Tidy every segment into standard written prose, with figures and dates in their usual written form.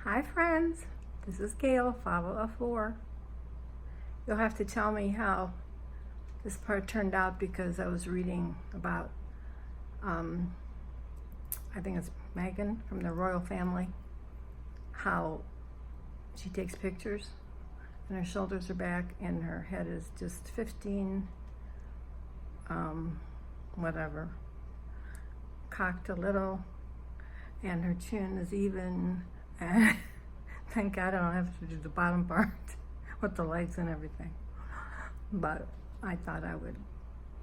Hi friends, this is Gail, 504. You'll have to tell me how this part turned out because I was reading about, I think it's Meghan from the royal family, how she takes pictures and her shoulders are back and her head is just 15, whatever, cocked a little, and her chin is even. And thank God I don't have to do the bottom part with the lights and everything. But I thought I would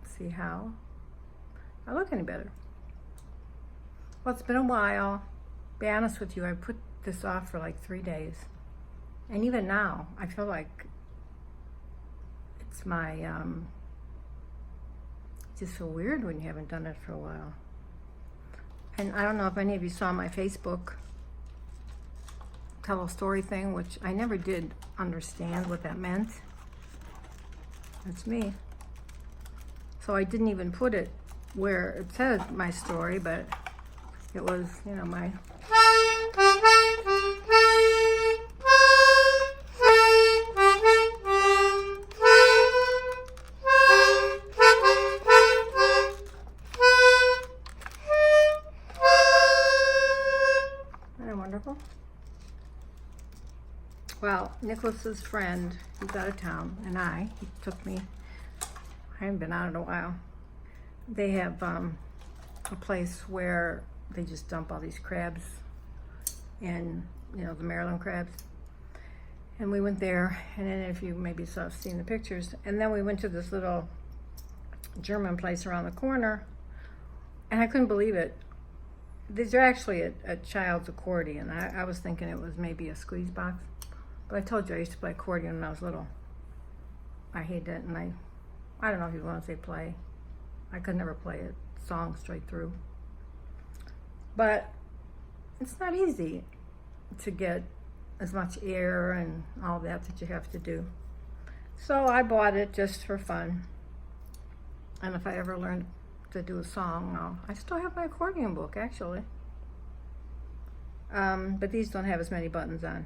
see how I look any better. Well, it's been a while. Be honest with you, I put this off for like 3 days. And even now, I feel like it's my, it's just so weird when you haven't done it for a while. And I don't know if any of you saw my Facebook tell a story thing, which I never did understand what that meant. That's me. So I didn't even put it where it says my story, but it was, you know, my Isn't that wonderful? Well, Nicholas's friend, he's out of town, and he took me. I haven't been out in a while. They have a place where they just dump all these crabs, and you know, the Maryland crabs. And we went there, and then if you maybe have seen the pictures, and then we went to this little German place around the corner, and I couldn't believe it. These are actually a child's accordion. I was thinking it was maybe a squeeze box. But I told you I used to play accordion when I was little. I hated it, and I don't know if you want to say play. I could never play it, song straight through. But it's not easy to get as much air and all that you have to do. So I bought it just for fun. And if I ever learned to do a song, I still have my accordion book, actually. But these don't have as many buttons on.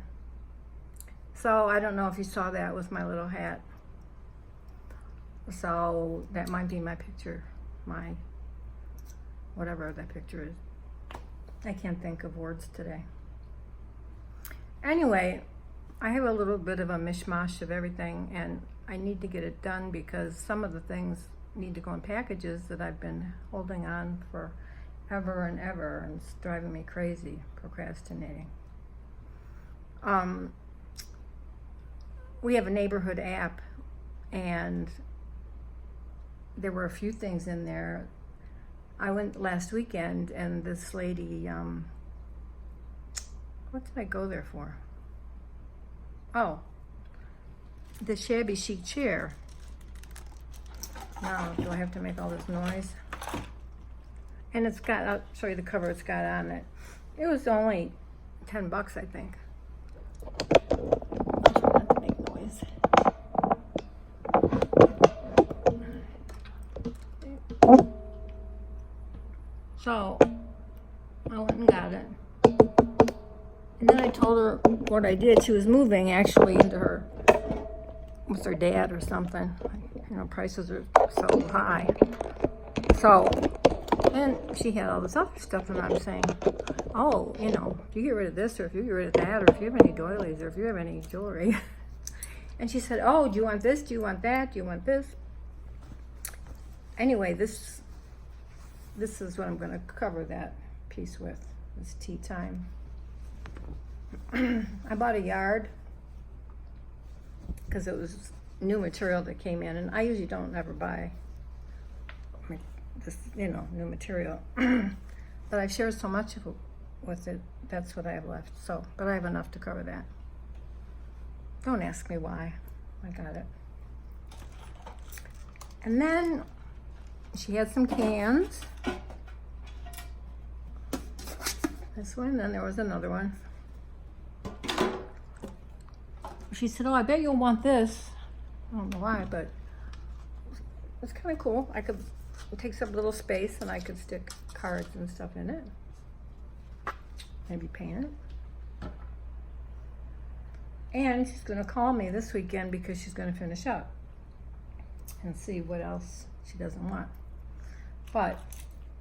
So I don't know if you saw that with my little hat. So that might be my picture, my whatever that picture is. I can't think of words today. Anyway, I have a little bit of a mishmash of everything, and I need to get it done because some of the things need to go in packages that I've been holding on for ever and ever, and it's driving me crazy, procrastinating. We have a neighborhood app, and there were a few things in there. I went last weekend, and this lady, what did I go there for? Oh, the shabby chic chair. Now, do I have to make all this noise? And it's got, I'll show you the cover it's got on it. It was only $10, I think. Not to make noise. So, I went and got it. And then I told her what I did. She was moving actually into her, with her dad or something. You know, prices are so high. So, and she had all this other stuff, and I'm saying, oh, you know, if you get rid of this, or if you get rid of that, or if you have any doilies, or if you have any jewelry. And she said, oh, do you want this? Do you want that? Do you want this? Anyway, this is what I'm going to cover that piece with. It's tea time. I bought a yard because it was new material that came in, and I usually don't ever buy this, you know, new material. But I've shared so much of it with it, that's what I have left. So, but I have enough to cover that. Don't ask me why. I got it. And then she had some cans. This one, then there was another one. She said, oh, I bet you'll want this. I don't know why, but it's kind of cool. It takes up a little space, and I could stick cards and stuff in it. Maybe paint it. And she's gonna call me this weekend because she's gonna finish up and see what else she doesn't want. But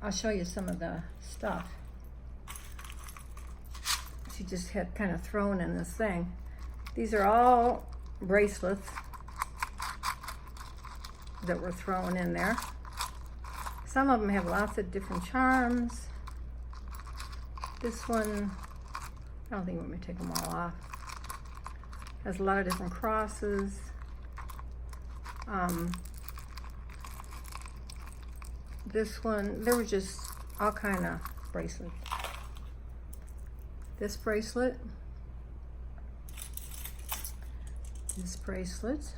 I'll show you some of the stuff she just had kind of thrown in this thing. These are all bracelets that were thrown in there. Some of them have lots of different charms. This one, I don't think I'm gonna take them all off. Has a lot of different crosses. This one, there were just all kind of bracelets. This bracelet. This bracelet.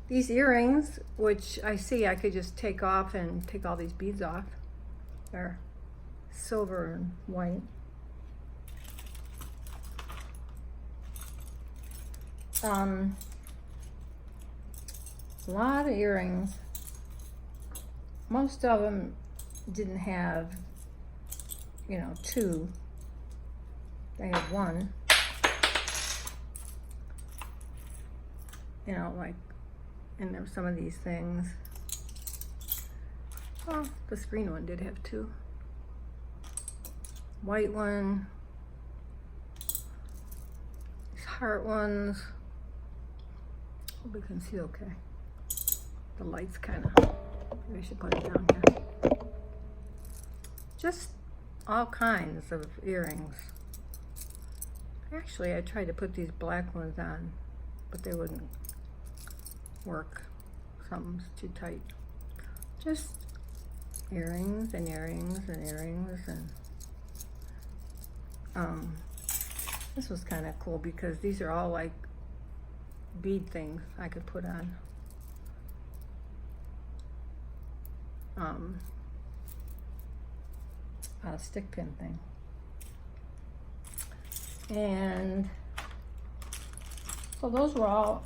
These earrings, which I see I could just take off and take all these beads off. They're silver and white. A lot of earrings. Most of them didn't have, you know, two. They had one. You know, like, and there were some of these things. Well, this green one did have two. White one. These heart ones. Hope we can see okay. The light's kind of, maybe I should put it down here. Just all kinds of earrings. Actually, I tried to put these black ones on, but they wouldn't work. Something's too tight. Just earrings and earrings and earrings, and this was kind of cool because these are all like bead things I could put on. A stick pin thing. And so those were all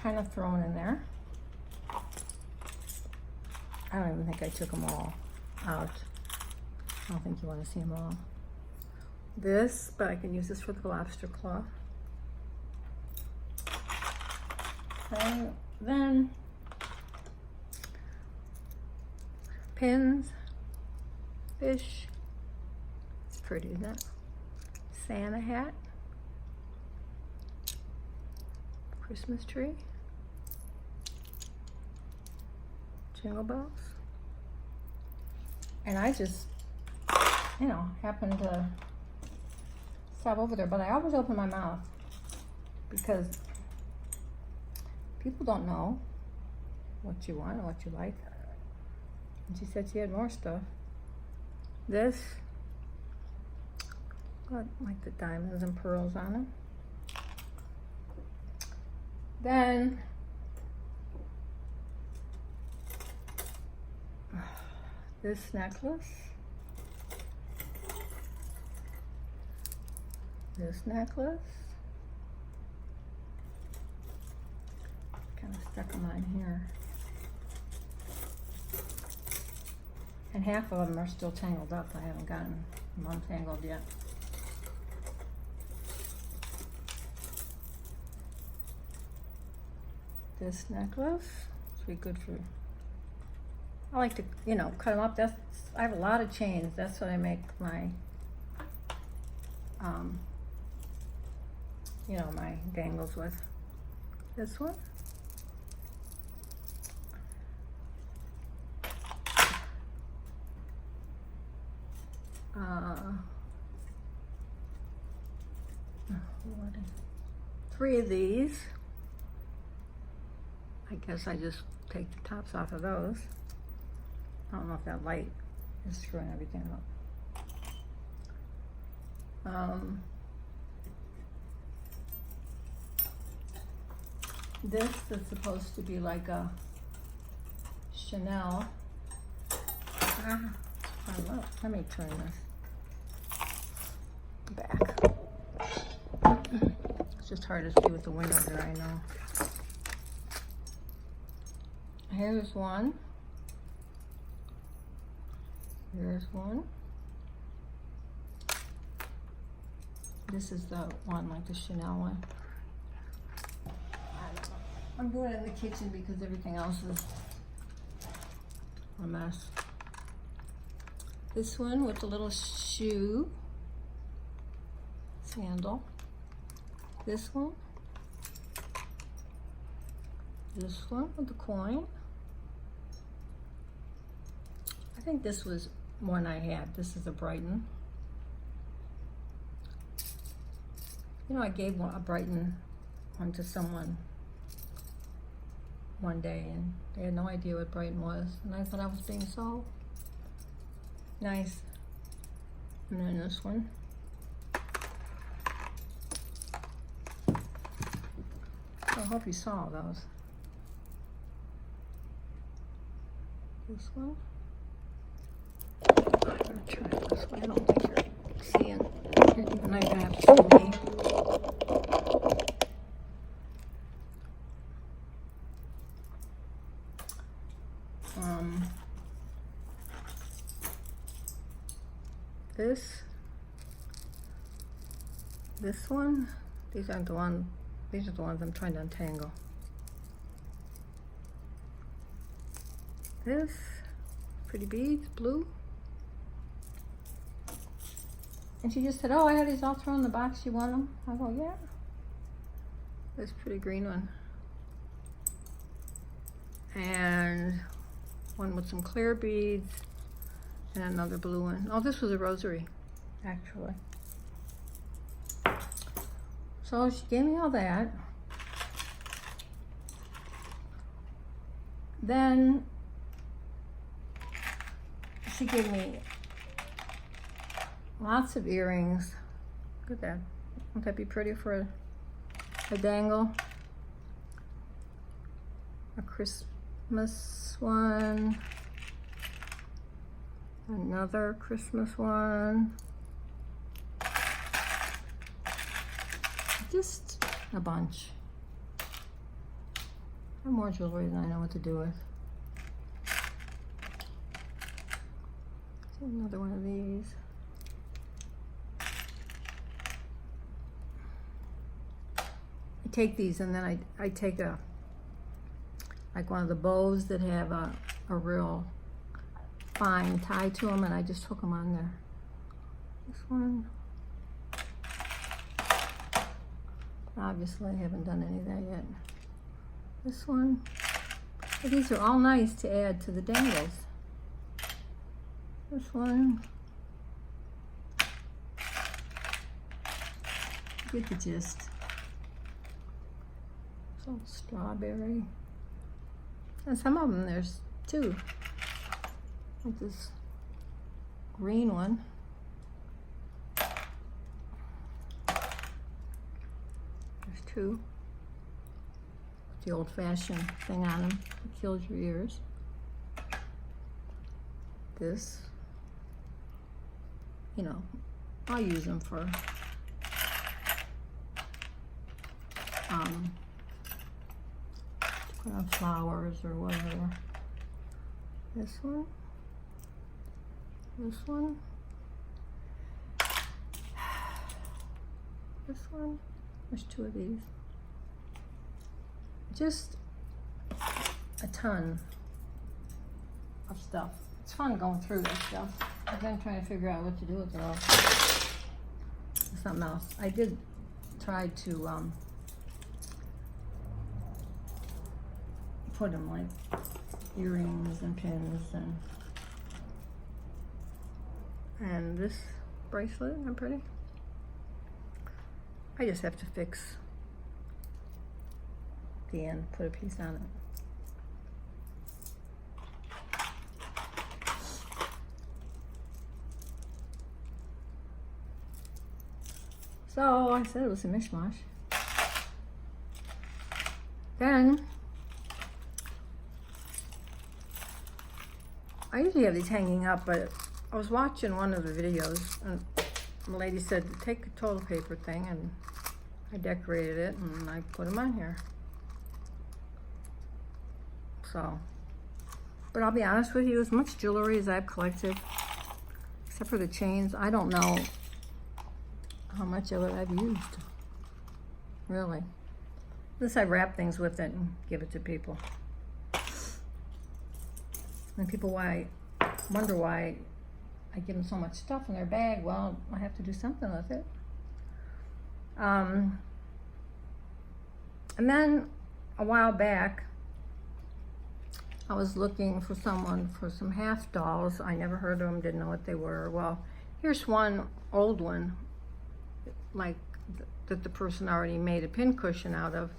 kind of thrown in there. I don't even think I took them all out. I don't think you want to see them all. This, but I can use this for the lobster claw. And then pins, fish. It's pretty, isn't it? Santa hat, Christmas tree, jingle bells, and I just, you know, happened to stop over there, but I always open my mouth because people don't know what you want or what you like. And she said she had more stuff. This, got like the diamonds and pearls on them. Then this necklace, this necklace, kind of stuck them on here, and half of them are still tangled up. I haven't gotten them untangled yet. This necklace, it's really good for, I like to, you know, cut them up. That's, I have a lot of chains. That's what I make my, you know, my dangles with. This one. Three of these. I guess I just take the tops off of those. I don't know if that light is screwing everything up. This is supposed to be like a Chanel. Let me turn this back. It's just hard to see with the window there, I know. Here's one. Here's one. This is the one, like the Chanel one. I don't know. I'm doing it in the kitchen because everything else is a mess. This one with the little shoe sandal. This one. This one with the coin. I think this was one I had. This is a Brighton. You know, I gave a Brighton one to someone one day, and they had no idea what Brighton was, and I thought I was being so nice. And then this one. I hope you saw those. This one. I'm gonna turn it this way. I don't think you're seeing. You're not gonna have to see me. This one. These aren't the one. These are the ones I'm trying to untangle. This, pretty beads, blue. And she just said, oh, I had these all thrown in the box, you want them? I go, yeah. This pretty green one. And one with some clear beads, and another blue one. Oh, this was a rosary, actually. So she gave me all that. Then she gave me lots of earrings. Look at that. Won't that be pretty for a dangle? A Christmas one. Another Christmas one. Just a bunch. I have more jewelry than I know what to do with. Another one of these. I take these and then I take like one of the bows that have a real fine tie to them, and I just hook them on there. This one. Obviously, I haven't done any of that yet. This one. But these are all nice to add to the dangles. This one. Get the gist. So strawberry. And some of them there's two. Like this green one. There's two. The old-fashioned thing on them. It kills your ears. This. You know, I'll use them for put on flowers or whatever. This one. This one. This one. There's two of these. Just a ton of stuff. It's fun going through this stuff. I've been trying to figure out what to do with it all. Something else. I did try to put them like earrings and pins and this bracelet. Isn't that pretty? I just have to fix the end, put a piece on it. So I said it was a mishmash. Then I usually have these hanging up, but I was watching one of the videos and the lady said take the toilet paper thing, and I decorated it and I put them on here. So, but I'll be honest with you, as much jewelry as I've collected, except for the chains, I don't know how much of it I've used. Really. Unless I wrap things with it and give it to people. And people wonder why I give them so much stuff in their bag. Well, I have to do something with it. And then a while back, I was looking for someone for some half dolls. I never heard of them, didn't know what they were. Well, here's one old one, like that the person already made a pincushion out of.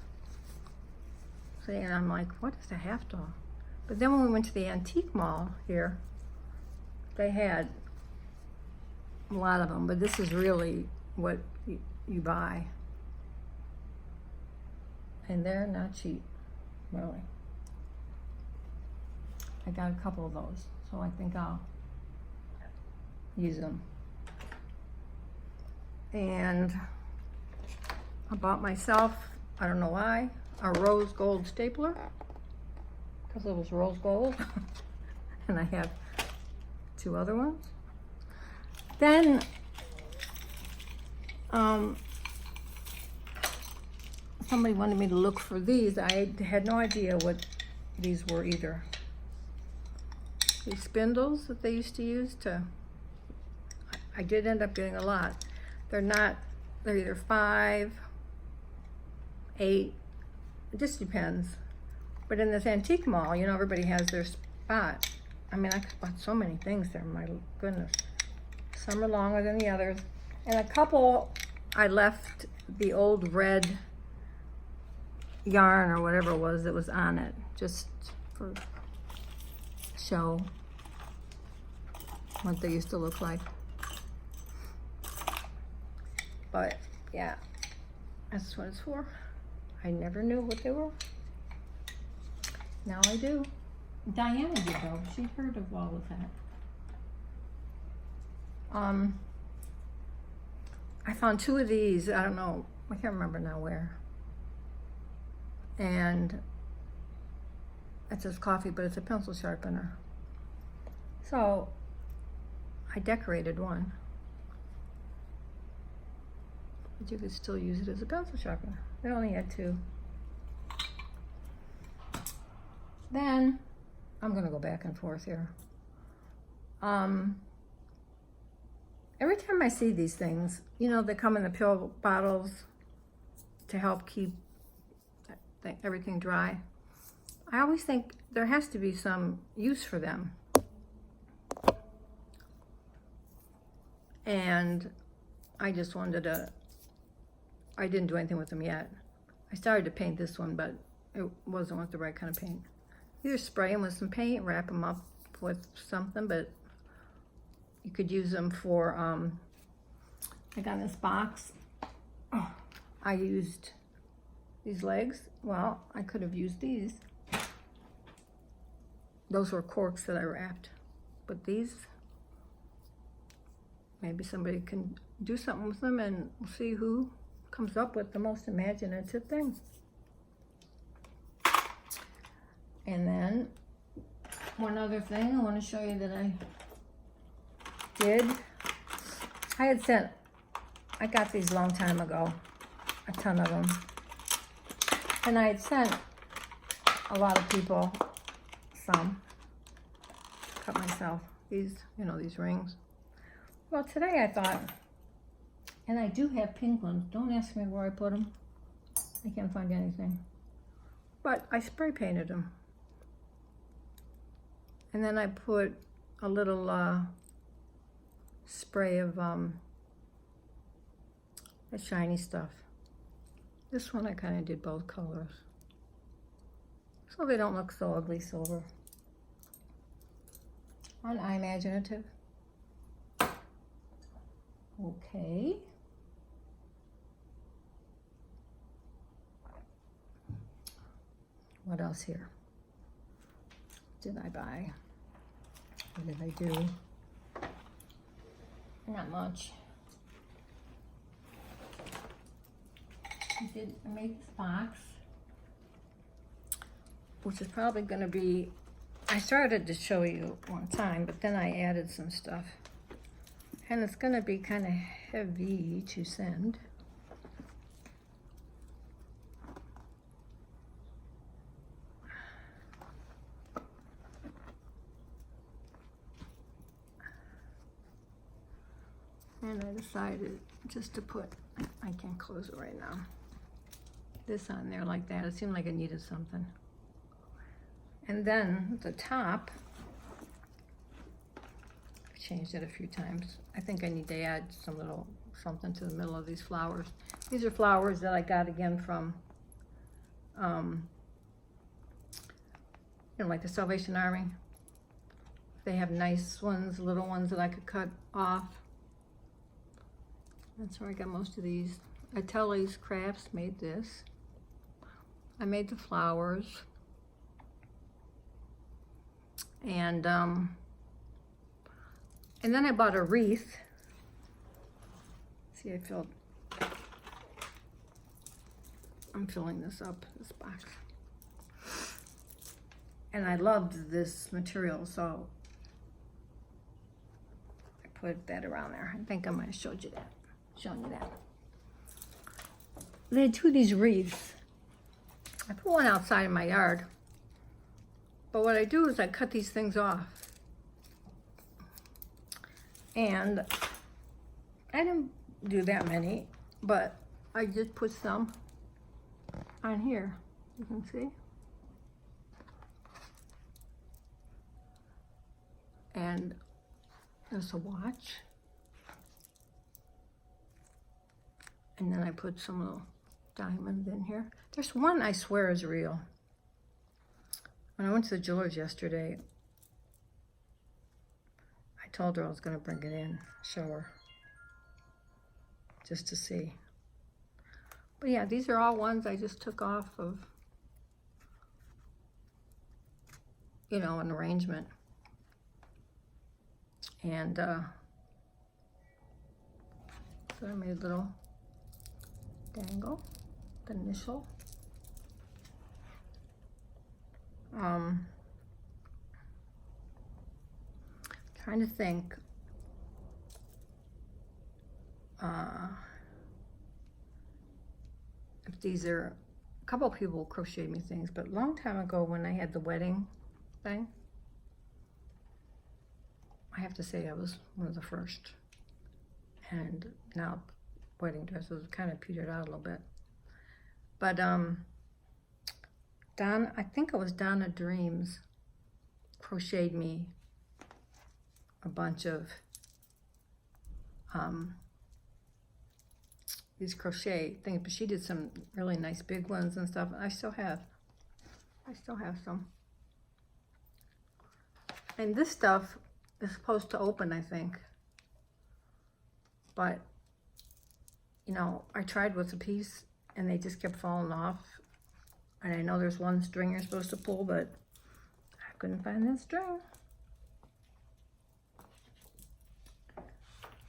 See, and I'm like, what is a half doll? But then when we went to the antique mall here, they had a lot of them, but this is really what you buy. And they're not cheap, really. I got a couple of those, so I think I'll use them. And I bought myself, I don't know why, a rose gold stapler, because it was rose gold. And I have 2 other ones. Then, somebody wanted me to look for these. I had no idea what these were either. These spindles that they used to use to, I did end up getting a lot. They're either 5, 8, it just depends. But in this antique mall, you know, everybody has their spot. I mean, I bought so many things there, my goodness. Some are longer than the others. And a couple, I left the old red yarn or whatever it was that was on it, just for show what they used to look like. But yeah, that's what it's for. I never knew what they were. Now I do. Diana did though. She heard of all of that. I found 2 of these. I don't know. I can't remember now where. And it says coffee, but it's a pencil sharpener. So I decorated one. But you could still use it as a pencil sharpener. They only had 2. Then, I'm gonna go back and forth here. Every time I see these things, you know, they come in the pill bottles to help keep everything dry. I always think there has to be some use for them. And I just wanted to, I didn't do anything with them yet. I started to paint this one, but it wasn't with the right kind of paint. Either spray them with some paint, wrap them up with something, but you could use them for, I got this box. Oh, I used these legs. Well, I could have used these. Those were corks that I wrapped. But these, maybe somebody can do something with them, and we'll see who comes up with the most imaginative thing. And then one other thing I want to show you that I did. I got these a long time ago, a ton of them. And I had sent a lot of people some. Cut myself these, you know, these rings. Well, today I thought, and I do have pink ones. Don't ask me where I put them. I can't find anything. But I spray painted them. And then I put a little spray of that shiny stuff. This one I kind of did both colors, so they don't look so ugly silver. Aren't I imaginative? Okay. What else here? Did I buy? What did I do? Not much. I made this box, which is probably going to be, I started to show you one time, but then I added some stuff. And it's going to be kind of heavy to send. And I decided just to put, I can't close it right now, this on there like that. It seemed like it needed something. And then the top, I've changed it a few times. I think I need to add some little something to the middle of these flowers. These are flowers that I got again from, like the Salvation Army. They have nice ones, little ones that I could cut off. That's where I got most of these. Atelli's Crafts made this. I made the flowers. And then I bought a wreath. See, I'm filling this up, this box. And I loved this material, so I put that around there. I think I might have shown you that. They had two of these wreaths. I put one outside in my yard. But what I do is I cut these things off. And I didn't do that many, but I just put some on here. You can see. And there's a watch. And then I put some little diamonds in here. There's one I swear is real. When I went to the jeweler's yesterday, I told her I was going to bring it in, show her, just to see. But yeah, these are all ones I just took off of, an arrangement. And so I made a little dangle, the initial. Trying to think. If these are, a couple of people crocheted me things, but a long time ago when I had the wedding thing, I have to say I was one of the first. And now wedding dresses kind of petered out a little bit. But I think it was Donna Dreams, crocheted me a bunch of these crochet things, but she did some really nice big ones and stuff. I still have some. And this stuff is supposed to open, I think. But, I tried with a piece and they just kept falling off. And I know there's one string you're supposed to pull, but I couldn't find that string.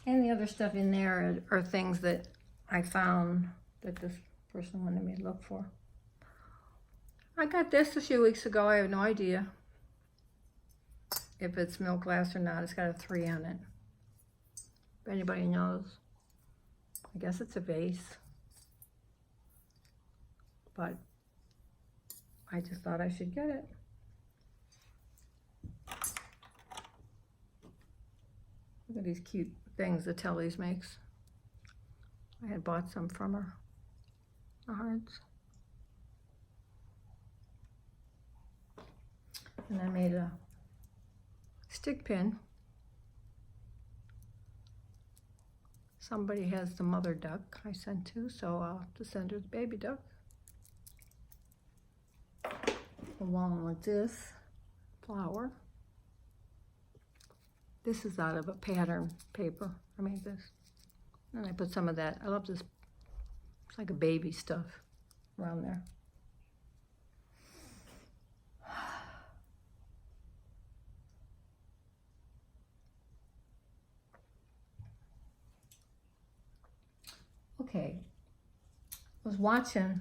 And the other stuff in there are things that I found that this person wanted me to look for. I got this a few weeks ago. I have no idea if it's milk glass or not. It's got a 3 on it. If anybody knows, I guess it's a vase. But I just thought I should get it. Look at these cute things that Telly's makes. I had bought some from her, the hearts. And I made a stick pin. Somebody has the mother duck I sent to, so I'll have to send her the baby duck. Along with this flower. This is out of a pattern paper. I made this. And I put some of that. I love this. It's like a baby stuff around there. Okay. I was watching.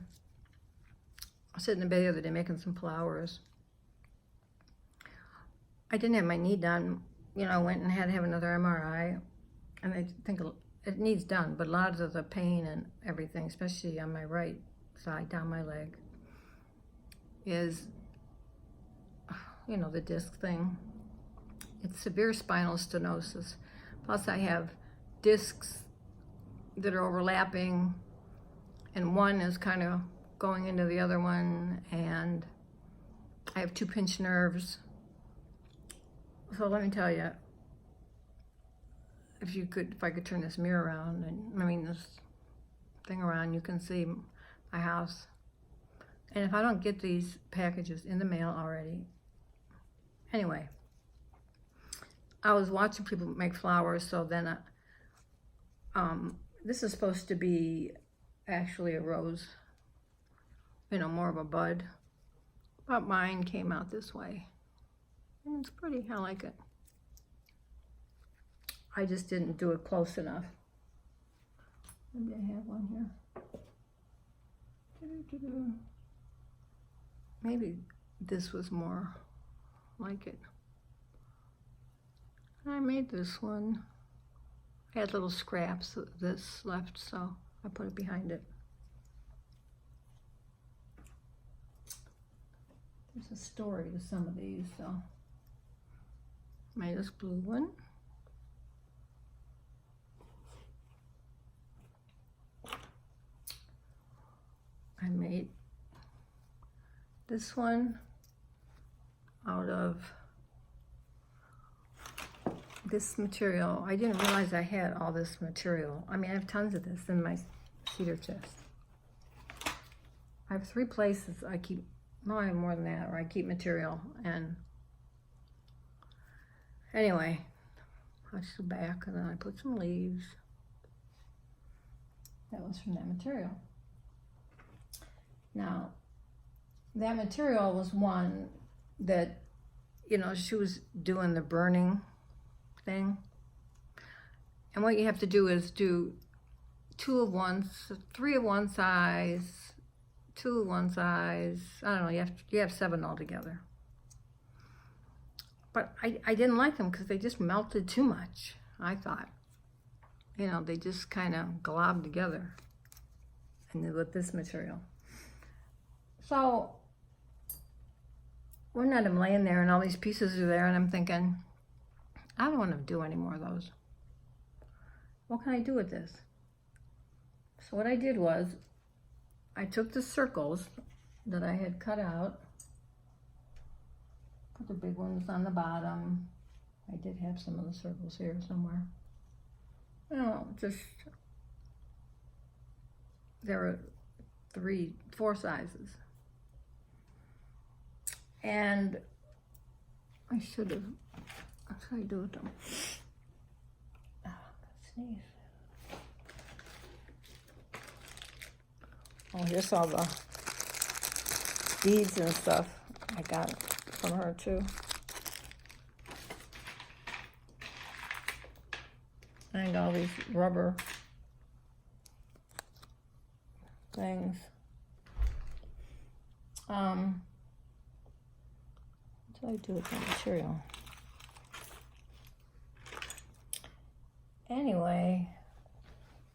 I was sitting in bed the other day making some flowers. I didn't have my knee done. I went and had to have another MRI. and I think it needs done, but a lot of the pain and everything, especially on my right side, down my leg, is, you know, the disc thing. It's severe spinal stenosis. Plus I have discs that are overlapping, and one is kind of going into the other one, and I have 2 pinched nerves. So let me tell you, if I could turn this mirror around, and I mean this thing around, you can see my house. And if I don't get these packages in the mail already, anyway, I was watching people make flowers, so then this is supposed to be actually a rose, you know, more of a bud, but mine came out this way, and it's pretty. I like it. I just didn't do it close enough. Maybe I have one here. Maybe this was more like it. I made this one. I had little scraps of this left, so I put it behind it. There's a story to some of these, so I made this blue one. I made this one out of this material. I didn't realize I had all this material. I mean, I have tons of this in my cedar chest. I have 3 places I keep, no, I have more than that, where I keep material. And anyway, I the back, and then I put some leaves. That was from that material. Now, that material was one that, you know, she was doing the burning thing. And what you have to do is do 2 of one, 3 of one size, 2 of one size. I don't know, you have 7 altogether. But I didn't like them because they just melted too much, I thought. You know, they just kind of globbed together. And then with this material. So one night I'm laying there and all these pieces are there, and I'm thinking, I don't want to do any more of those. What can I do with this? So what I did was, I took the circles that I had cut out, put the big ones on the bottom. I did have some of the circles here somewhere. You know, just, there were 4 sizes. And I should have, what should I do with them? Oh, I'm gonna sneeze. Oh, here's all the beads and stuff I got from her too. And all these rubber things. What do I do with the material? Anyway,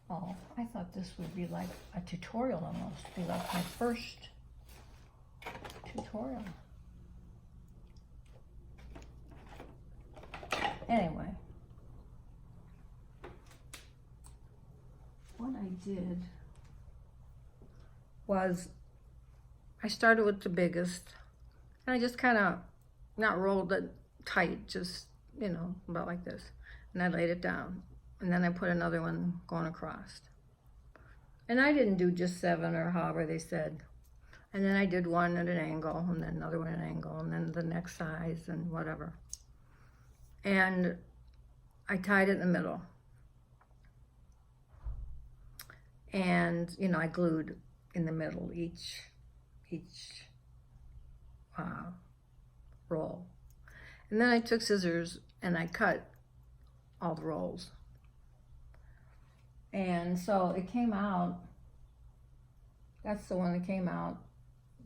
oh, I thought this would be like a tutorial almost, be like my first tutorial. Anyway, what I did was I started with the biggest, and I just kind of not rolled it tight, just, you know, about like this. And I laid it down. And then I put another one going across. And I didn't do just 7 or however they said. And then I did one at an angle, and then another one at an angle, and then the next size, and whatever. And I tied it in the middle. And, you know, I glued in the middle each roll. And then I took scissors and I cut all the rolls. And so it came out, that's the one that came out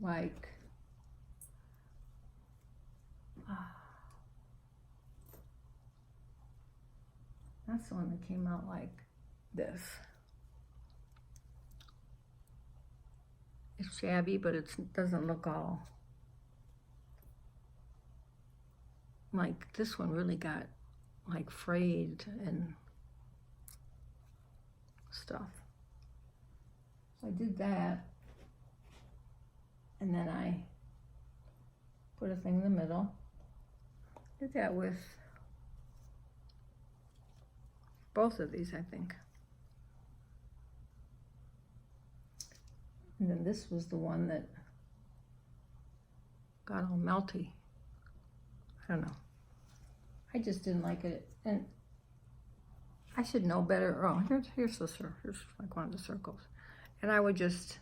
like, That's the one that came out like this. It's shabby, but it doesn't look all like this one really got like frayed and stuff. So I did that, and then I put a thing in the middle. Did that with both of these, I think. And then this was the one that got all melty. I don't know. I just didn't like it, and I should know better. Oh, here's like one of the circles, and I would just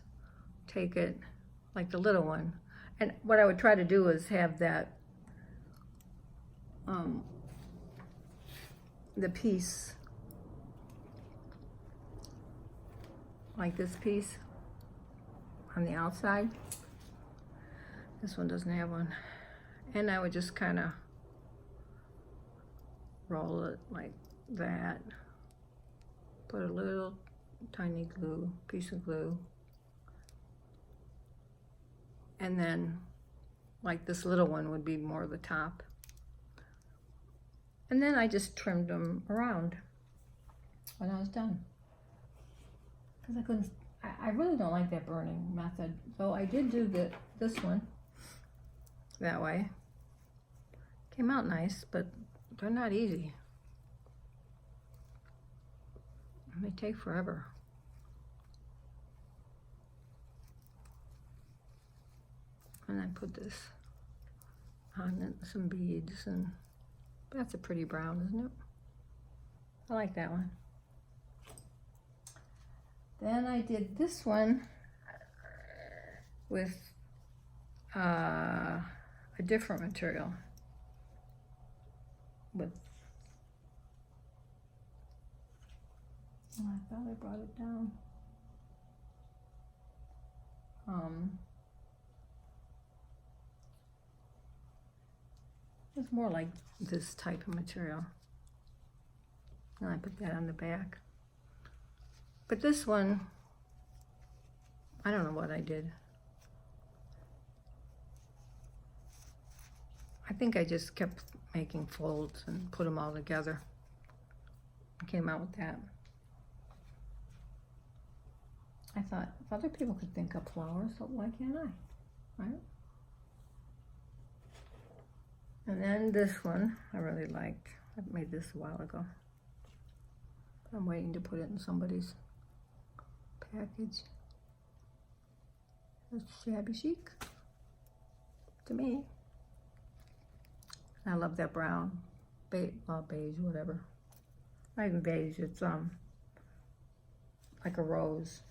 take it like the little one, and what I would try to do is have that the piece like this piece on the outside. This one doesn't have one, and I would just kind of roll it like that. Put a little tiny piece of glue, and then like this little one would be more the top. And then I just trimmed them around when I was done. Because I really don't like that burning method. So I did do this one that way. Came out nice, but they're not easy. They take forever. And I put this on some beads, and that's a pretty brown, isn't it? I like that one. Then I did this one with a different material. I thought I brought it down. It's more like this type of material. And I put that on the back. But this one, I don't know what I did. I think I just kept making folds and put them all together. I came out with that. I thought, if other people could think up flowers, so why can't I, right? And then this one, I really liked. I made this a while ago. I'm waiting to put it in somebody's package. It's shabby chic to me. I love that brown, beige, whatever. Not even beige, it's like a rose.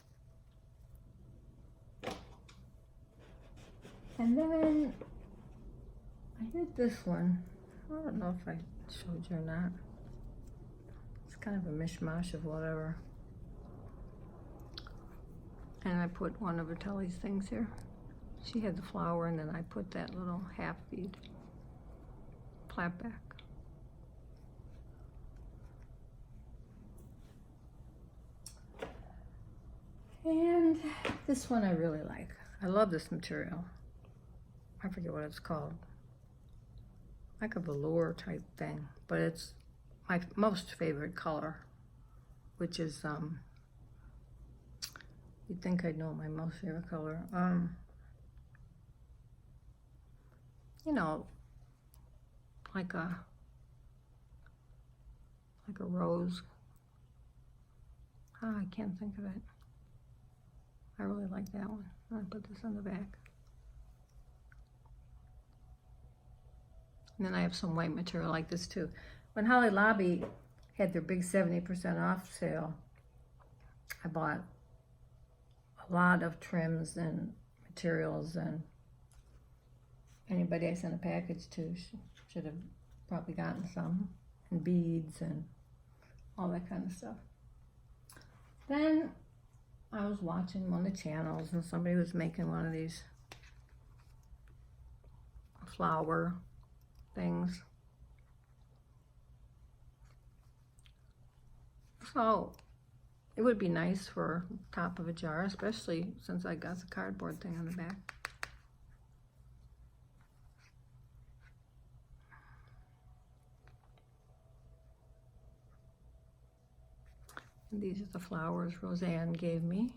And then I did this one. I don't know if I showed you or not. It's kind of a mishmash of whatever. And I put one of Vitelli's things here. She had the flower, and then I put that little half bead flat back. And this one I really like. I love this material. I forget what it's called. Like a velour type thing, but it's my most favorite color, which is, you'd think I'd know my most favorite color. You know, like a rose. I can't think of it. I really like that one. I put this on the back. And then I have some white material like this too. When Holly Lobby had their big 70% off sale, I bought a lot of trims and materials, and anybody I sent a package to should have probably gotten some, and beads and all that kind of stuff. Then I was watching one of the channels, and somebody was making one of these flower things. So it would be nice for top of a jar, especially since I got the cardboard thing on the back. And these are the flowers Roseanne gave me.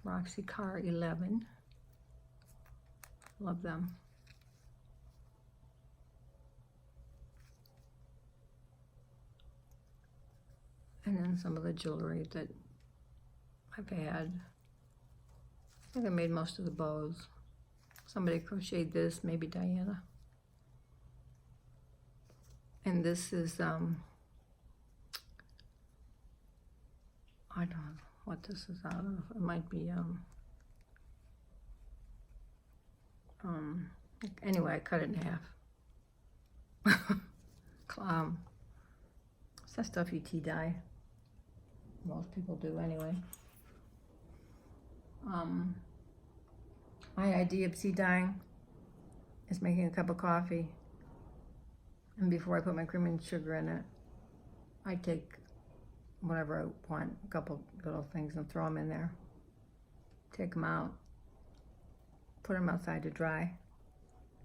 Roxy Car 11. Love them. And then some of the jewelry that I've had. I think I made most of the bows. Somebody crocheted this, maybe Diana. And this is, I don't know what this is out of. It might be, anyway, I cut it in half. It's that stuff you tea dye. Most people do anyway. My idea of tea dyeing is making a cup of coffee, and before I put my cream and sugar in it, I take whatever I want, a couple little things, and throw them in there. Take them out, put them outside to dry,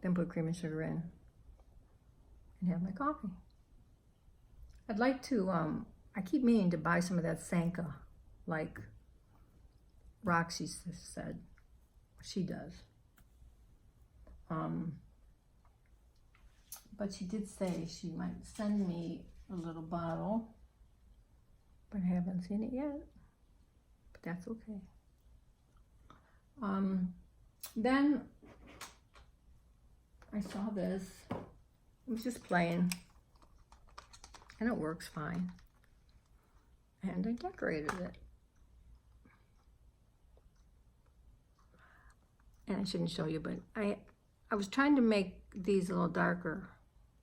then put cream and sugar in, and have my coffee. I'd like to, I keep meaning to buy some of that Sanka, like Roxy said she does. But she did say she might send me a little bottle, but I haven't seen it yet, but that's okay. Then I saw this, it was just plain, and it works fine, and I decorated it. And I shouldn't show you, but I was trying to make these a little darker,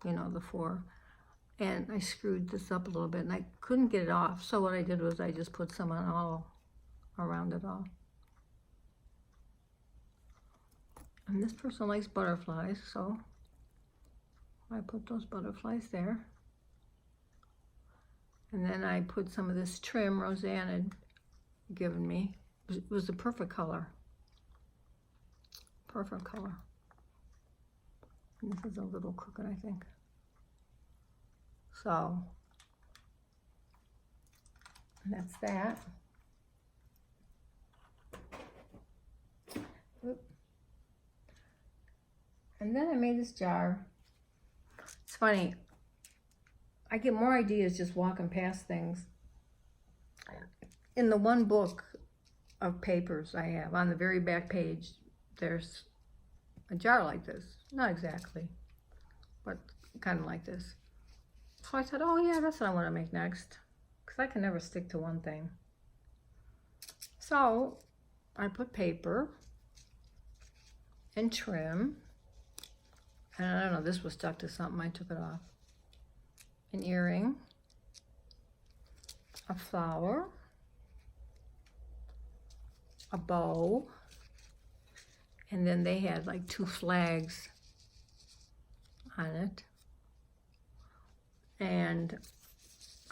you know, the four, and I screwed this up a little bit, and I couldn't get it off, so what I did was I just put some on all around it all. And this person likes butterflies, so I put those butterflies there. And then I put some of this trim Roseanne had given me. It was the perfect color. Perfect color. And this is a little crooked, I think. So, that's that. Oop. And then I made this jar. It's funny, I get more ideas just walking past things. In the one book of papers I have, on the very back page, there's a jar like this. Not exactly, but kind of like this. So I said, oh yeah, that's what I want to make next, because I can never stick to one thing. So I put paper and trim, and I don't know, this was stuck to something, I took it off. An earring, a flower, a bow, and then they had like 2 flags on it. And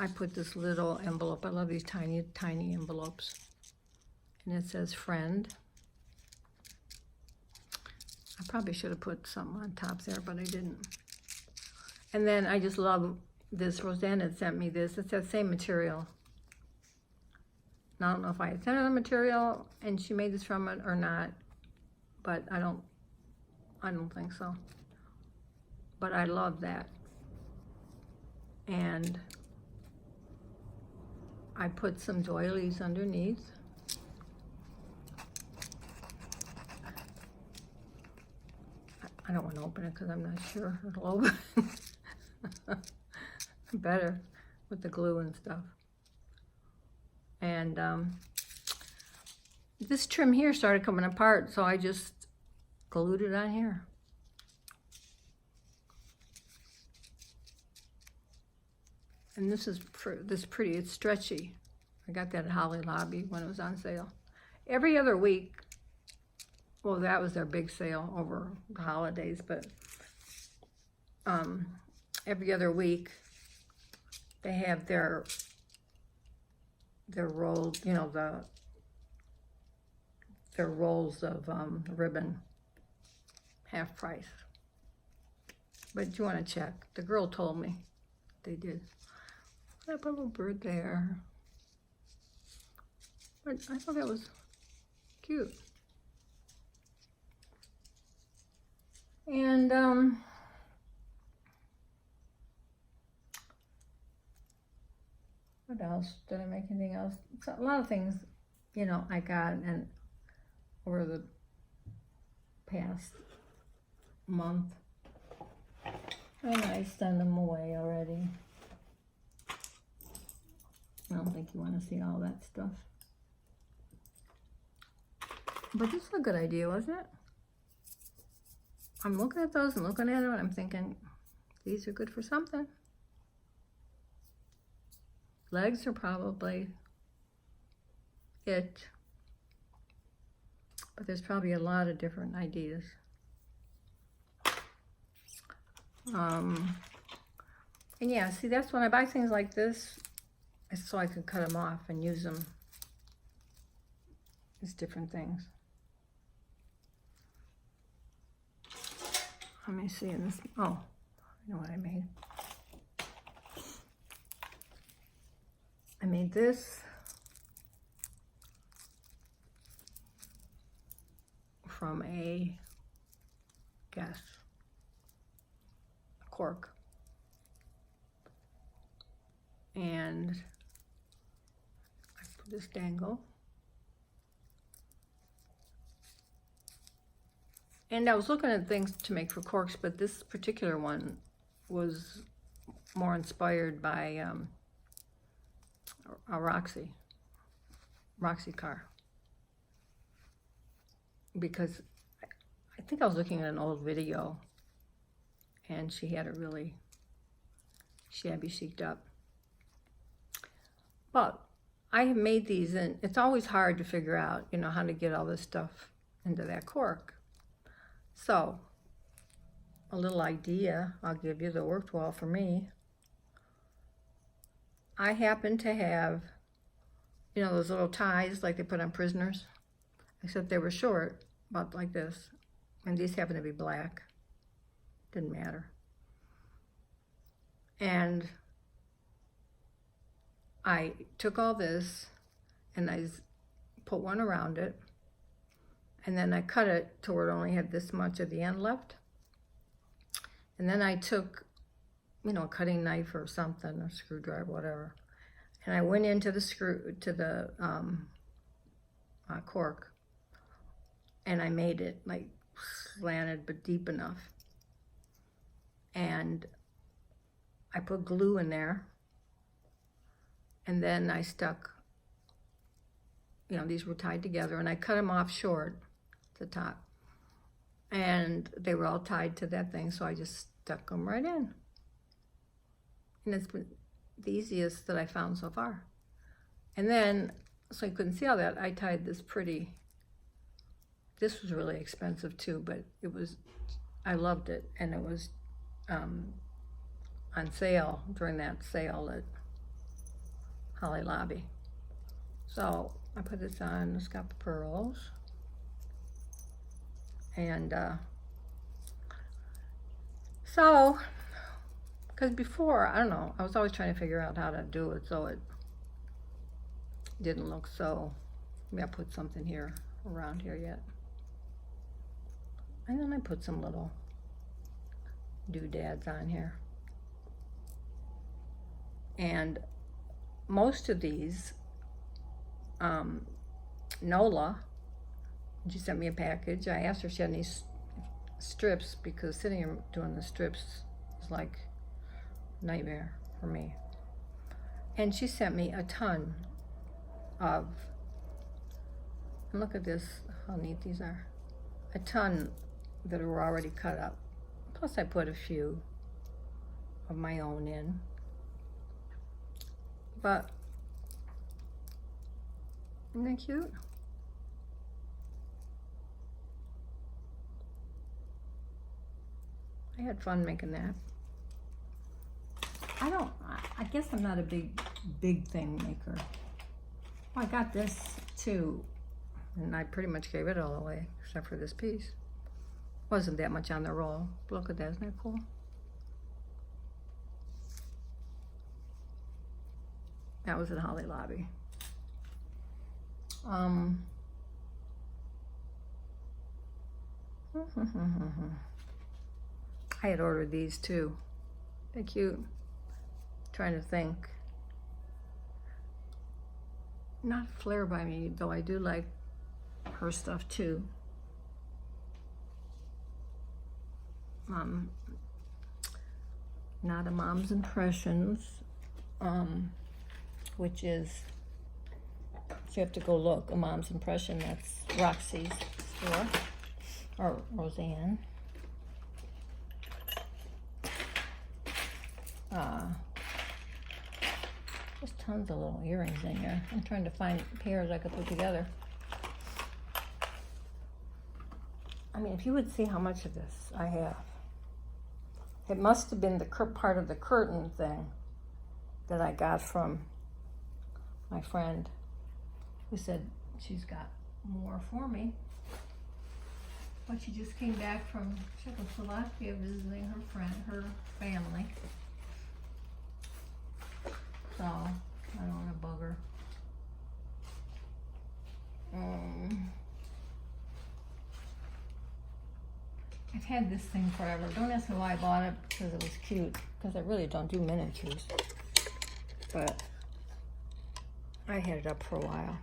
I put this little envelope. I love these tiny, tiny envelopes. And it says friend. I probably should have put something on top there, but I didn't. And then I just love this. Roseanne had sent me this. It's that same material. Now, I don't know if I had sent her the material and she made this from it or not, but I don't think so. But I love that. And I put some doilies underneath. I don't want to open it because I'm not sure it'll open. Better with the glue and stuff. And this trim here started coming apart, so I just glued it on here. And this is pretty, it's stretchy. I got that at Holly Lobby when it was on sale. Every other week, well, that was their big sale over the holidays, but every other week they have their they're rolled, you know, they're rolls of ribbon, half price. But you want to check. The girl told me they did. I put a little bird there. But I thought that was cute. And what else? Did I make anything else? So, a lot of things, you know, I got and over the past month. And I sent them away already. I don't think you want to see all that stuff. But this is a good idea, wasn't it? I'm looking at those and looking at them and I'm thinking, these are good for something. Legs are probably it. But there's probably a lot of different ideas. And yeah, see, that's when I buy things like this, it's so I can cut them off and use them as different things. Let me see in this. Oh, I know what I made. I made this from a cork. And I put this dangle. And I was looking at things to make for corks, but this particular one was more inspired by a Roxy car. Because I think I was looking at an old video and she had it really shabby chic up. But I have made these and it's always hard to figure out, you know, how to get all this stuff into that cork. So, a little idea I'll give you that worked well for me. I happen to have, you know, those little ties like they put on prisoners, except they were short, about like this. And these happen to be black. Didn't matter. And I took all this and I put one around it. And then I cut it to where it only had this much of the end left. And then I took, you know, a cutting knife or something, a screwdriver, whatever. And I went into the cork. And I made it like slanted but deep enough. And I put glue in there. And then I stuck, you know, these were tied together and I cut them off short. The top, and they were all tied to that thing, so I just stuck them right in, and it's been the easiest that I found so far. And then, so you couldn't see all that, I tied this pretty, this was really expensive too, but it was, I loved it, and it was on sale during that sale at Holly Lobby. So I put this on, it's got pearls. And so, because before, I don't know, I was always trying to figure out how to do it so it didn't look so, maybe I'll put something here, around here yet. And then I put some little doodads on here. And most of these, Nola, she sent me a package. I asked her if she had any strips because sitting here doing the strips is like a nightmare for me. And she sent me a ton of, and look at this, how neat these are. A ton that were already cut up. Plus I put a few of my own in. But, isn't that cute? I had fun making that. I guess I'm not a big thing maker. Well, I got this too, and I pretty much gave it all away, except for this piece. Wasn't that much on the roll. Look at that, isn't that cool? That was at Holly Lobby. I had ordered these too. They're cute. Trying to think. Not Flare by Me, though I do like her stuff too. Not a Mom's Impressions, which is, you have to go look, A Mom's Impression, that's Roxy's store, or Roseanne. There's tons of little earrings in here. I'm trying to find pairs I could put together. I mean, if you would see how much of this I have. It must have been the part of the curtain thing that I got from my friend, who said she's got more for me. But she just came back from Czechoslovakia visiting her friend, her family. So, I don't want to bug her. I've had this thing forever. Don't ask me why I bought it, because it was cute. Because I really don't do miniatures. But I had it up for a while.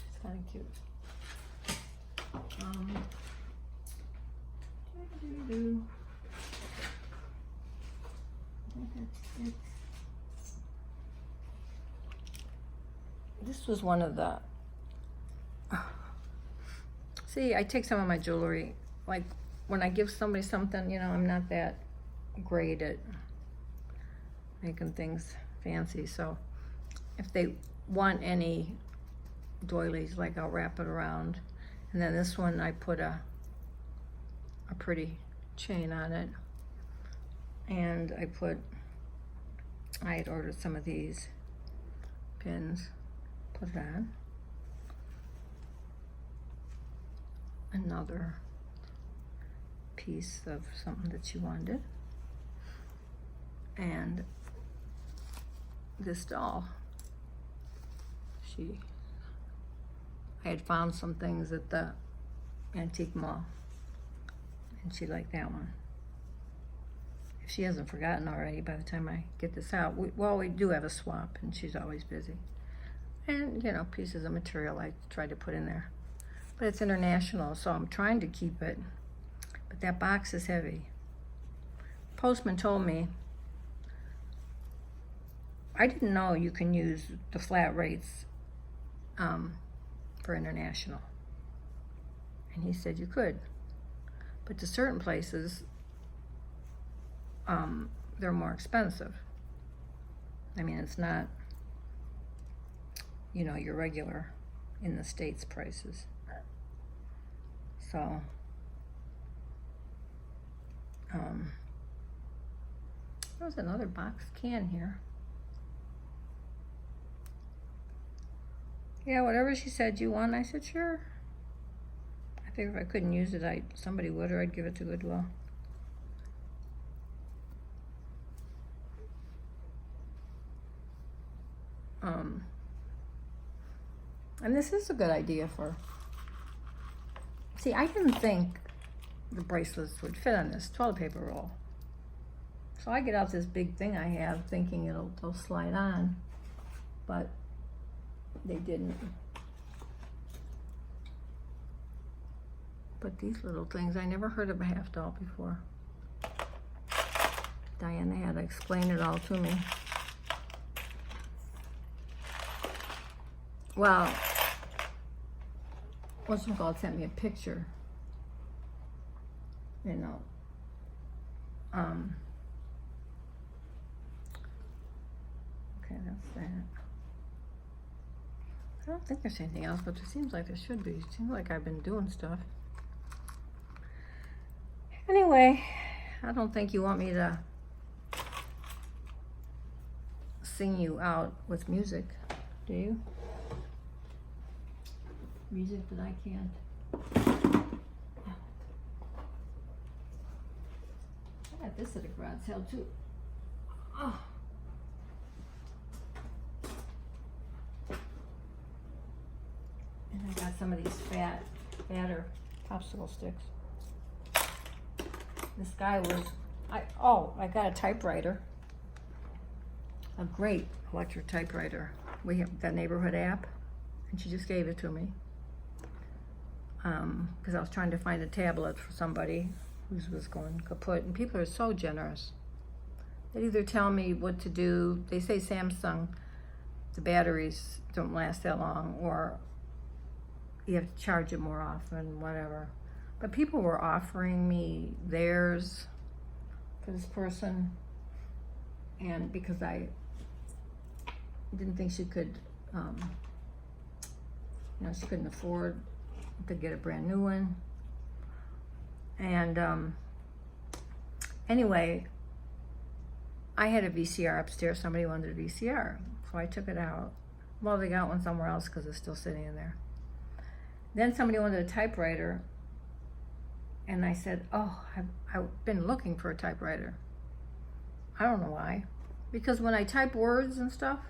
It's kind of cute. This was one of the, see, I take some of my jewelry, like when I give somebody something, you know, I'm not that great at making things fancy, so if they want any doilies, like I'll wrap it around. And then this one, I put a pretty chain on it. And I had ordered some of these pins, put it on. Another piece of something that she wanted. And this doll, I had found some things at the antique mall, and she liked that one. If she hasn't forgotten already by the time I get this out, we do have a swap, and she's always busy. And, you know, pieces of material I try to put in there. But it's international, so I'm trying to keep it. But that box is heavy. Postman told me, I didn't know you can use the flat rates for international. And he said you could. But to certain places, they're more expensive. I mean, it's not, you know, your regular in the States prices. So, there's another box can here. Yeah, whatever she said you want, I said sure. I figured if I couldn't use it, somebody would, or I'd give it to Goodwill. And this is a good idea for, see, I didn't think the bracelets would fit on this toilet paper roll. So I get out this big thing I have thinking they'll slide on, but they didn't. But these little things, I never heard of a half doll before. Diana had to explain it all to me. Well, whatchamacallit sent me a picture, you know. Okay, that's that. I don't think there's anything else, but it seems like there should be. It seems like I've been doing stuff. Anyway, I don't think you want me to sing you out with music, do you? Music that I can't. I got this at a garage sale too. Oh. And I got some of these fatter popsicle sticks. This guy was, I got a typewriter. A great electric typewriter. We have that neighborhood app, and she just gave it to me. Because I was trying to find a tablet for somebody who was going kaput, and people are so generous. They either tell me what to do, they say Samsung, the batteries don't last that long, or you have to charge it more often, whatever. But people were offering me theirs for this person, and because I didn't think she could, she couldn't afford to get a brand new one. And anyway, I had a VCR upstairs. Somebody wanted a VCR, so I took it out. Well, they got one somewhere else because it's still sitting in there. Then somebody wanted a typewriter, and I said, oh, I've been looking for a typewriter. I don't know why. Because when I type words and stuff,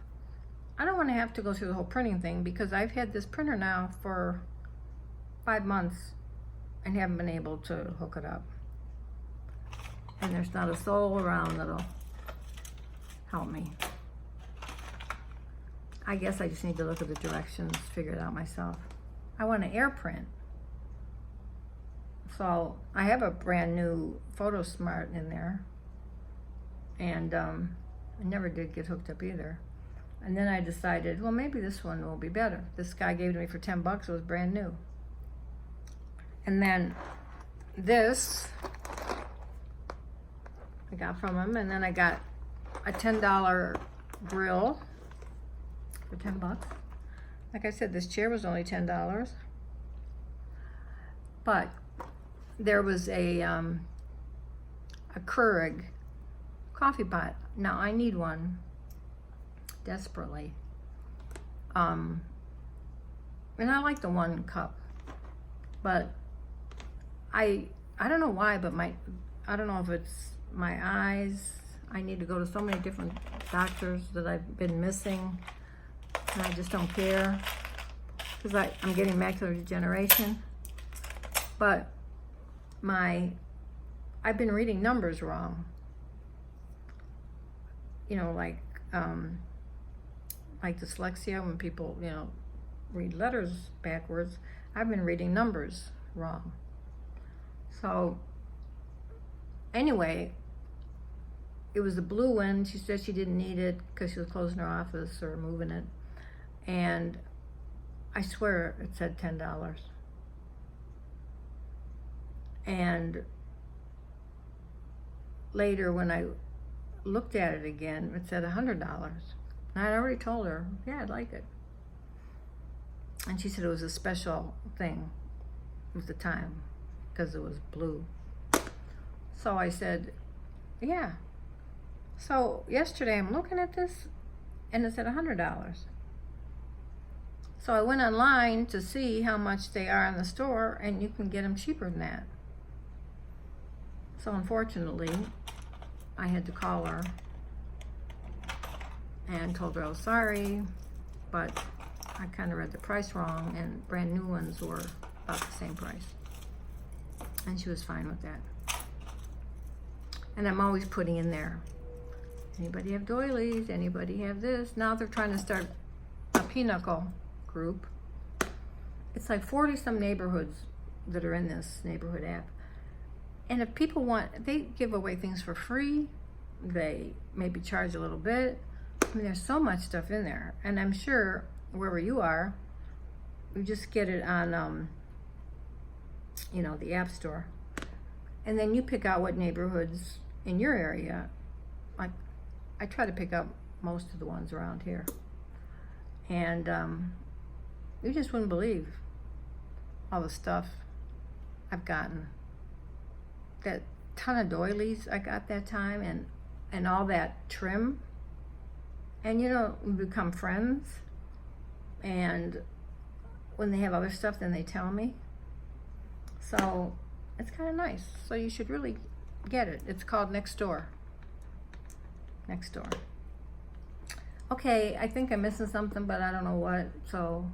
I don't want to have to go through the whole printing thing, because I've had this printer now for 5 months and haven't been able to hook it up. And there's not a soul around that'll help me. I guess I just need to look at the directions, figure it out myself. I want to air print. So I have a brand new Photo Smart in there, and I never did get hooked up either. And then I decided, well, maybe this one will be better. This guy gave it to me for 10 bucks. It was brand new. And then this I got from him, and then I got a $10 grill for 10 bucks. Like I said, this chair was only $10. But there was a Keurig coffee pot. Now I need one desperately. And I like the 1 cup. But I don't know why, but I don't know if it's my eyes. I need to go to so many different doctors that I've been missing, and I just don't care, because I'm getting macular degeneration. But I've been reading numbers wrong. Like dyslexia, when people, read letters backwards, I've been reading numbers wrong. So anyway, it was a blue one. She said she didn't need it because she was closing her office or moving it. And I swear it said $10. And later when I looked at it again, it said $100. And I'd already told her, yeah, I'd like it. And she said it was a special thing with the time because it was blue. So I said, yeah. So yesterday I'm looking at this and it said $100. So I went online to see how much they are in the store, and you can get them cheaper than that. So unfortunately, I had to call her and told her I was sorry, but I kind of read the price wrong, and brand new ones were about the same price. And she was fine with that. And I'm always putting in there, anybody have doilies? Anybody have this? Now they're trying to start a pinochle group. It's like 40 some neighborhoods that are in this neighborhood app. And if people want, they give away things for free. They maybe charge a little bit. I mean, there's so much stuff in there. And I'm sure wherever you are, you just get it on, the app store. And then you pick out what neighborhoods in your area. Like, I try to pick up most of the ones around here. And you just wouldn't believe all the stuff I've gotten. That ton of doilies I got that time, and all that trim. And you know, we become friends, and when they have other stuff, then they tell me. So it's kind of nice. So you should really get it. It's called Next Door. Next Door. Okay, I think I'm missing something, but I don't know what, so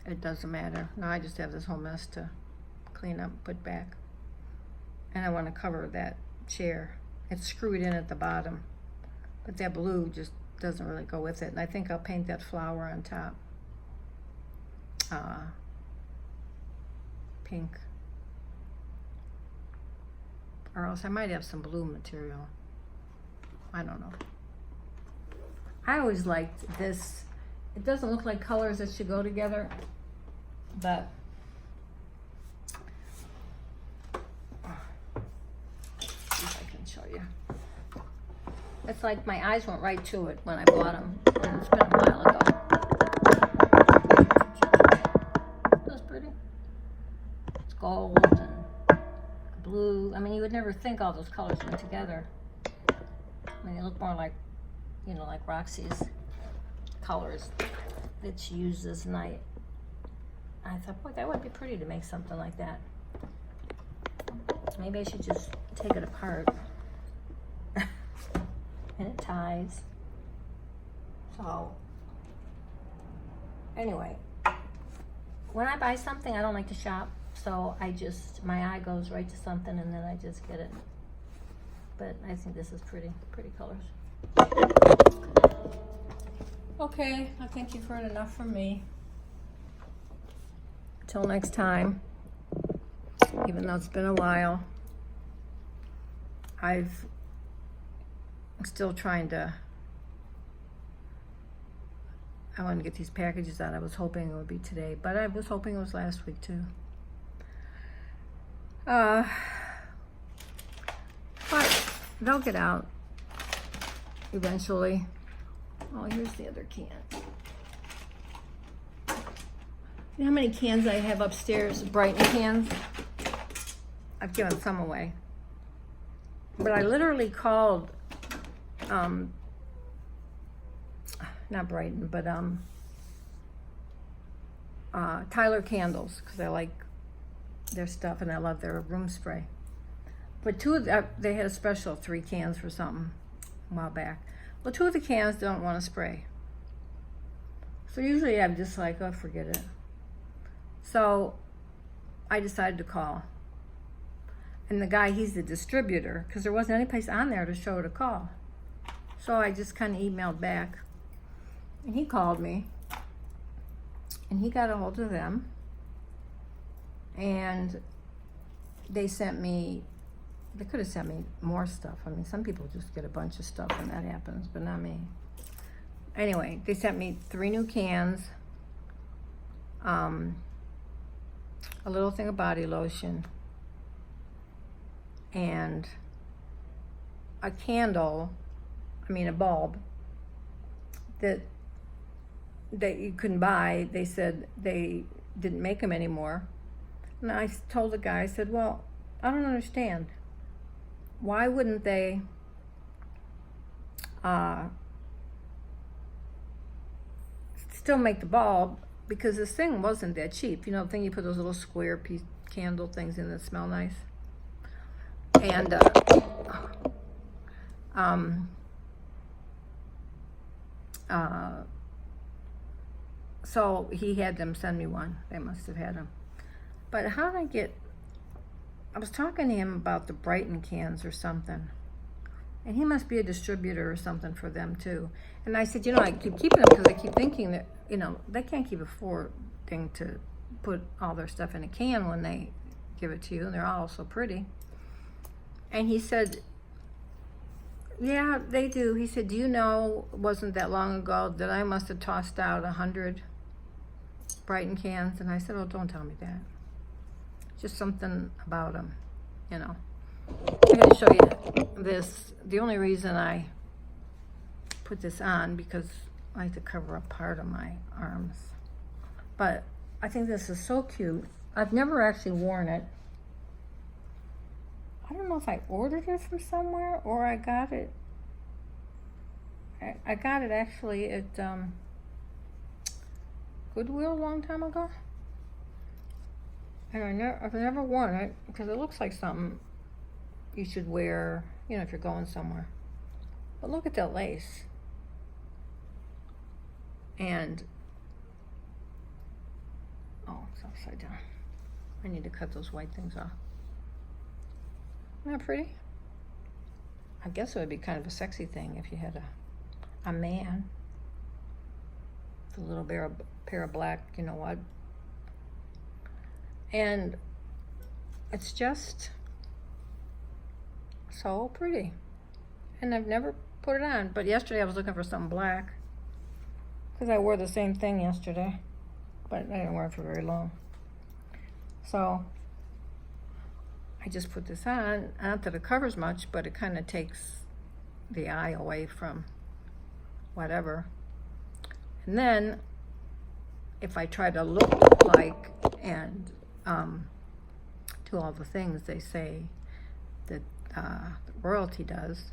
it doesn't matter. Now I just have this whole mess to clean up, put back. And I want to cover that chair. It's screwed in at the bottom, but that blue just doesn't really go with it. And I think I'll paint that flower on top. Pink. Or else I might have some blue material. I don't know. I always liked this. It doesn't look like colors that should go together, but see if I can show you. It's like my eyes went right to it when I bought them, and it's been a while ago. That's pretty. It's gold and blue. I mean, you would never think all those colors went together. I mean, they look more like, you know, like Roxy's colors that she uses, and I thought, boy, that would be pretty to make something like that. Maybe I should just take it apart. And it ties. So, anyway, when I buy something, I don't like to shop, so my eye goes right to something, and then I just get it. But I think this is pretty colors. Okay, I think you've heard enough from me. Till next time, even though it's been a while, I'm still trying to, I want to get these packages out. I was hoping it would be today, but I was hoping it was last week too. But they'll get out eventually. Oh, here's the other can. You know how many cans I have upstairs, Brighton cans? I've given some away. But I literally called, not Brighton, but Tyler Candles, because I like their stuff and I love their room spray. But they had a special 3 cans for something a while back. Well, 2 of the cans don't want to spray. So usually I'm just like, oh, forget it. So I decided to call. And the guy, he's the distributor, because there wasn't any place on there to show to call. So I just kind of emailed back. And he called me. And he got a hold of them. And they sent me, they could have sent me more stuff. I mean, some people just get a bunch of stuff and that happens, but not me. Anyway, they sent me 3 new cans, a little thing of body lotion, and a candle, a bulb, that you couldn't buy. They said they didn't make them anymore. And I told the guy, I said, well, I don't understand. Why wouldn't they still make the bulb? Because this thing wasn't that cheap. You know, the thing you put those little square piece candle things in that smell nice. And so he had them send me one. They must have had them. But how did I was talking to him about the Brighton cans or something. And he must be a distributor or something for them too. And I said, I keep keeping them because I keep thinking that, they can't keep affording to put all their stuff in a can when they give it to you. And they're all so pretty. And he said, yeah, they do. He said, do you know, it wasn't that long ago that I must have tossed out 100 Brighton cans? And I said, oh, don't tell me that. Just something about them, I'm going to show you this. The only reason I put this on, because I like to cover up part of my arms. But I think this is so cute. I've never actually worn it. I don't know if I ordered it from somewhere or I got it I got it actually at Goodwill a long time ago. And I've never worn it because it looks like something you should wear, you know, if you're going somewhere. But look at that lace. And, oh, it's upside down. I need to cut those white things off. Isn't that pretty? I guess it would be kind of a sexy thing if you had a man with a little pair of black, you know what? And it's just so pretty. And I've never put it on, but yesterday I was looking for something black because I wore the same thing yesterday, but I didn't wear it for very long. So I just put this on, not that it covers much, but it kind of takes the eye away from whatever. And then if I try to look like and do all the things they say that royalty does,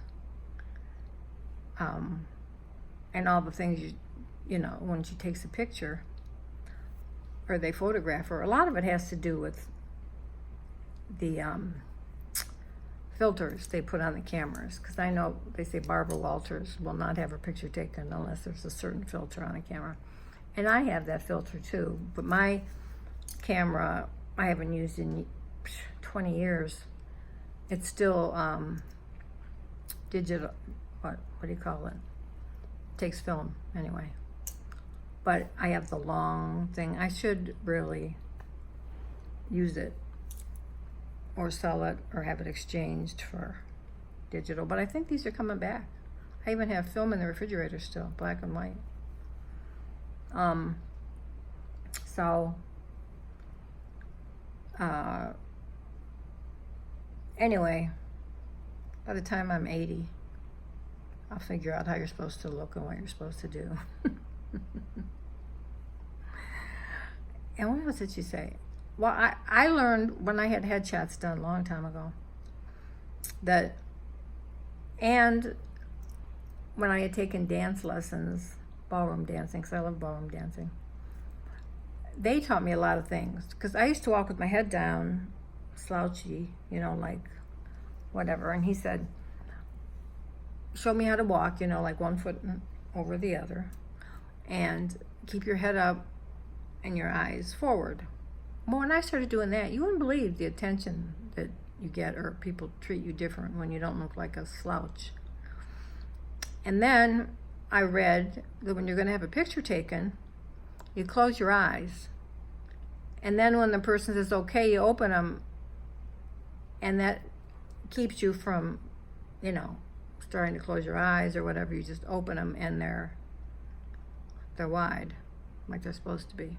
and all the things you know, when she takes a picture or they photograph her, a lot of it has to do with the filters they put on the cameras. Because I know they say Barbara Walters will not have her picture taken unless there's a certain filter on a camera. And I have that filter too, but my camera I haven't used in 20 years. It's still digital, what do you call it? Takes film anyway. But I have the long thing. I should really use it or sell it or have it exchanged for digital. But I think these are coming back. I even have film in the refrigerator still, black and white. Anyway, by the time I'm 80, I'll figure out how you're supposed to look and what you're supposed to do. And what else did she say? Well, I learned when I had headshots done a long time ago that, and when I had taken dance lessons, ballroom dancing, because I love ballroom dancing, they taught me a lot of things. Because I used to walk with my head down, slouchy, you know, like whatever. And he said, show me how to walk, you know, like one foot over the other, and keep your head up and your eyes forward. Well, when I started doing that, you wouldn't believe the attention that you get, or people treat you different when you don't look like a slouch. And then I read that when you're going to have a picture taken, you close your eyes. And then when the person says, okay, you open them, and that keeps you from, you know, starting to close your eyes or whatever. You just open them and they're wide, like they're supposed to be.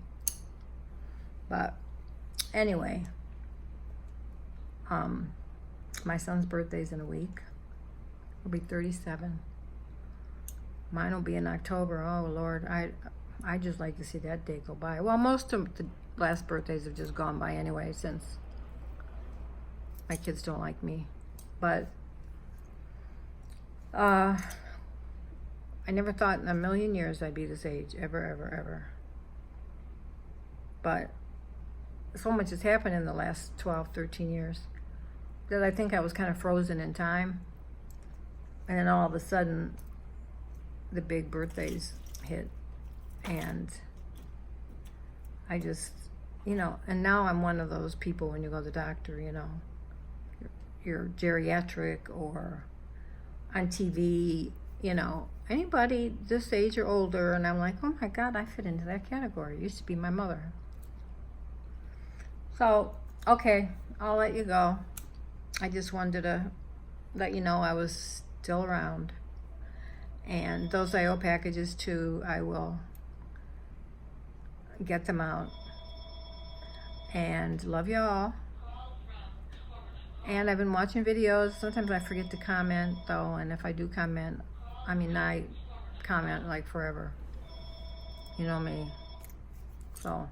But anyway, my son's birthday's in a week. He'll be 37. Mine will be in October. Oh Lord, I just like to see that day go by. Well, most of the last birthdays have just gone by anyway, since my kids don't like me. But I never thought in a million years I'd be this age, ever. But so much has happened in the last 12, 13 years that I think I was kind of frozen in time. And then all of a sudden, the big birthdays hit. And I just, you know, and now I'm one of those people when you go to the doctor, you know, you're geriatric or on TV, you know, anybody this age or older, and I'm like, oh my God, I fit into that category. It used to be my mother. So, okay, I'll let you go. I just wanted to let you know I was still around. And those IO packages too, I will get them out. And love you all. And I've been watching videos. Sometimes I forget to comment though, and if I do comment, I comment like forever. You know me. So,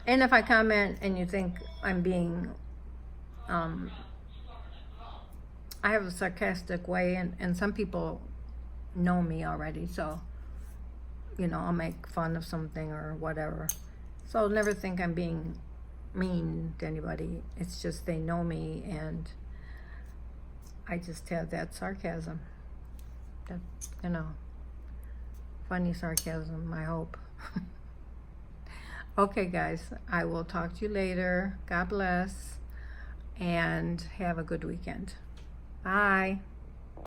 and if I comment and you think I'm being, I have a sarcastic way, and some people know me already, so, you know, I'll make fun of something or whatever. So never think I'm being mean to anybody. It's just they know me, and I just have that sarcasm. That, you know, funny sarcasm, I hope. Okay, guys, I will talk to you later. God bless, and have a good weekend. Bye.